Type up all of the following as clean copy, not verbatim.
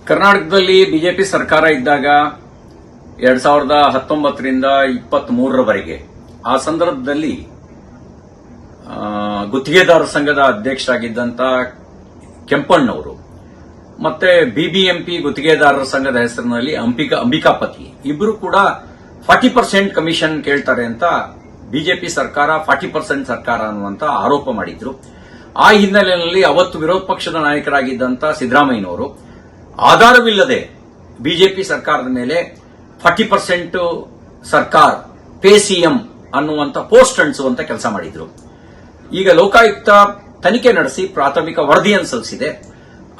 ಕರ್ನಾಟಕದಲ್ಲಿ ಬಿಜೆಪಿ ಸರ್ಕಾರ ಇದ್ದಾಗ 2019ರಿಂದ 23ರವರೆಗೆ ಆ ಸಂದರ್ಭದಲ್ಲಿ ಗುತ್ತಿಗೆದಾರ ಸಂಘದ ಅಧ್ಯಕ್ಷರಾಗಿದ್ದಂತ ಕೆಂಪಣ್ಣವರು ಮತ್ತೆ ಬಿಬಿಎಂಪಿ ಗುತ್ತಿಗೆದಾರರ ಸಂಘದ ಹೆಸರಿನಲ್ಲಿ ಅಂಬಿಕಾಪತಿ ಇಬ್ಬರು ಕೂಡ 40% ಕಮಿಷನ್ ಕೇಳ್ತಾರೆ ಅಂತ ಬಿಜೆಪಿ ಸರ್ಕಾರ 40% ಸರ್ಕಾರ ಅನ್ನುವಂತ ಆರೋಪ ಮಾಡಿದ್ರು. ಆ ಹಿನ್ನೆಲೆಯಲ್ಲಿ ಅವತ್ತು ವಿರೋಧ ಪಕ್ಷದ ನಾಯಕರಾಗಿದ್ದಂತ ಸಿದ್ದರಾಮಯ್ಯನವರು ಆಧಾರವಿಲ್ಲದೆ ಬಿಜೆಪಿ ಸರ್ಕಾರದ ಮೇಲೆ 40% ಸರ್ಕಾರ ಪೇ ಸಿಎಂ ಅನ್ನುವಂತ ಪೋಸ್ಟ್ ಅಂಟಿಸುವಂತ ಕೆಲಸ ಮಾಡಿದ್ರು. ಈಗ ಲೋಕಾಯುಕ್ತ ತನಿಖೆ ನಡೆಸಿ ಪ್ರಾಥಮಿಕ ವರದಿಯನ್ನು ಸಲ್ಲಿಸಿದೆ.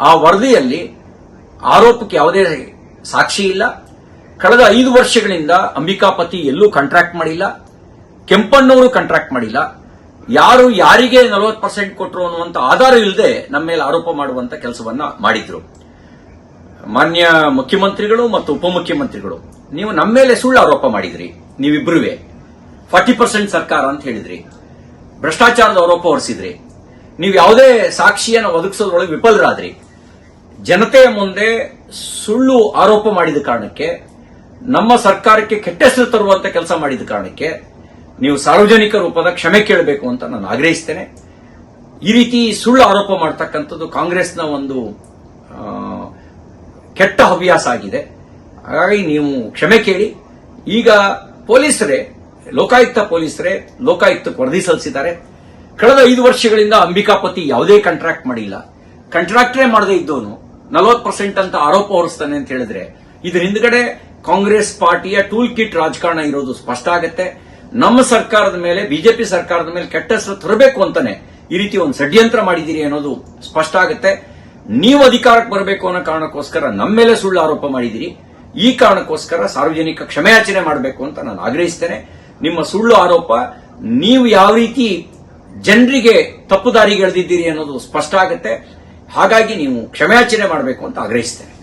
ಆ ವರದಿಯಲ್ಲಿ ಆರೋಪಕ್ಕೆ ಯಾವುದೇ ಸಾಕ್ಷಿ ಇಲ್ಲ. ಕಳೆದ 5 ವರ್ಷಗಳಿಂದ ಅಂಬಿಕಾಪತಿ ಎಲ್ಲೂ ಕಾಂಟ್ರಾಕ್ಟ್ ಮಾಡಿಲ್ಲ, ಕೆಂಪಣ್ಣವರು ಕಾಂಟ್ರಾಕ್ಟ್ ಮಾಡಿಲ್ಲ. ಯಾರು ಯಾರಿಗೆ 40% ಕೊಟ್ಟರು ಅನ್ನುವಂತ ಆಧಾರ ಇಲ್ಲದೆ ನಮ್ಮ ಮೇಲೆ ಆರೋಪ ಮಾಡುವಂತ ಕೆಲಸವನ್ನ ಮಾಡಿದ್ರು. ಮಾನ್ಯ ಮುಖ್ಯಮಂತ್ರಿಗಳು ಮತ್ತು ಉಪಮುಖ್ಯಮಂತ್ರಿಗಳು, ನೀವು ನಮ್ಮ ಮೇಲೆ ಸುಳ್ಳು ಆರೋಪ ಮಾಡಿದ್ರಿ. ನೀವಿಬ್ರುವೆ 40% ಸರ್ಕಾರ ಅಂತ ಹೇಳಿದ್ರಿ, ಭ್ರಷ್ಟಾಚಾರದ ಆರೋಪ ಹೊರಿಸಿದ್ರಿ, ನೀವು ಯಾವುದೇ ಸಾಕ್ಷಿಯನ್ನು ಒದಗಿಸೋದ್ರೊಳಗೆ ವಿಫಲರಾದ್ರಿ. ಜನತೆಯ ಮುಂದೆ ಸುಳ್ಳು ಆರೋಪ ಮಾಡಿದ ಕಾರಣಕ್ಕೆ, ನಮ್ಮ ಸರ್ಕಾರಕ್ಕೆ ಕೆಟ್ಟ ಹೆಸರು ತರುವಂತ ಕೆಲಸ ಮಾಡಿದ ಕಾರಣಕ್ಕೆ ನೀವು ಸಾರ್ವಜನಿಕ ರೂಪದ ಕ್ಷಮೆ ಕೇಳಬೇಕು ಅಂತ ನಾನು ಆಗ್ರಹಿಸ್ತೇನೆ. ಈ ರೀತಿ ಸುಳ್ಳು ಆರೋಪ ಮಾಡತಕ್ಕಂಥದ್ದು ಕಾಂಗ್ರೆಸ್ನ ಒಂದು ಕೆಟ್ಟ ಹವ್ಯಾಸ ಆಗಿದೆ. ಹಾಗಾಗಿ ನೀವು ಕ್ಷಮೆ ಕೇಳಿ. ಈಗ ಲೋಕಾಯುಕ್ತಕ್ಕೆ ವರದಿ ಸಲ್ಲಿಸಿದ್ದಾರೆ. ಕಳೆದ 5 ವರ್ಷಗಳಿಂದ ಅಂಬಿಕಾಪತಿ ಯಾವುದೇ ಕಾಂಟ್ರಾಕ್ಟ್ ಮಾಡಿಲ್ಲ. ಕಾಂಟ್ರಾಕ್ಟರೇ ಮಾಡದೇ ಇದ್ದವನು 40% ಅಂತ ಆರೋಪ ಹೊರಿಸ್ತಾನೆ ಅಂತ ಹೇಳಿದ್ರೆ ಇದ್ರ ಹಿಂದ್ಗಡೆ ಕಾಂಗ್ರೆಸ್ ಪಾರ್ಟಿಯ ಟೂಲ್ ಕಿಟ್ ರಾಜಕಾರಣ ಇರೋದು ಸ್ಪಷ್ಟ ಆಗುತ್ತೆ. ನಮ್ಮ ಸರ್ಕಾರದ ಮೇಲೆ, ಬಿಜೆಪಿ ಸರ್ಕಾರದ ಮೇಲೆ ಕೆಟ್ಟ ಹೆಸರು ತರಬೇಕು ಅಂತಾನೆ ಈ ರೀತಿ ಒಂದು ಷಡ್ಯಂತ್ರ ಮಾಡಿದ್ದೀರಿ ಅನ್ನೋದು ಸ್ಪಷ್ಟ ಆಗುತ್ತೆ. ನೀವು ಅಧಿಕಾರಕ್ಕೆ ಬರಬೇಕು ಅನ್ನೋ ಕಾರಣಕ್ಕೋಸ್ಕರ ನಮ್ಮ ಮೇಲೆ ಸುಳ್ಳು ಆರೋಪ ಮಾಡಿದಿರಿ. ಈ ಕಾರಣಕ್ಕೋಸ್ಕರ ಸಾರ್ವಜನಿಕ ಕ್ಷಮೆಯಾಚನೆ ಮಾಡಬೇಕು ಅಂತ ನಾನು ಆಗ್ರಹಿಸ್ತೇನೆ. ನಿಮ್ಮ ಸುಳ್ಳು ಆರೋಪ, ನೀವು ಯಾವ ರೀತಿ ಜನರಿಗೆ ತಪ್ಪು ದಾರಿಗೆ ಎಳೆದಿದ್ದೀರಿ ಅನ್ನೋದು ಸ್ಪಷ್ಟ ಆಗುತ್ತೆ. ಹಾಗಾಗಿ ನೀವು ಕ್ಷಮೆಯಾಚನೆ ಮಾಡಬೇಕು ಅಂತ ಆಗ್ರಹಿಸ್ತೇನೆ.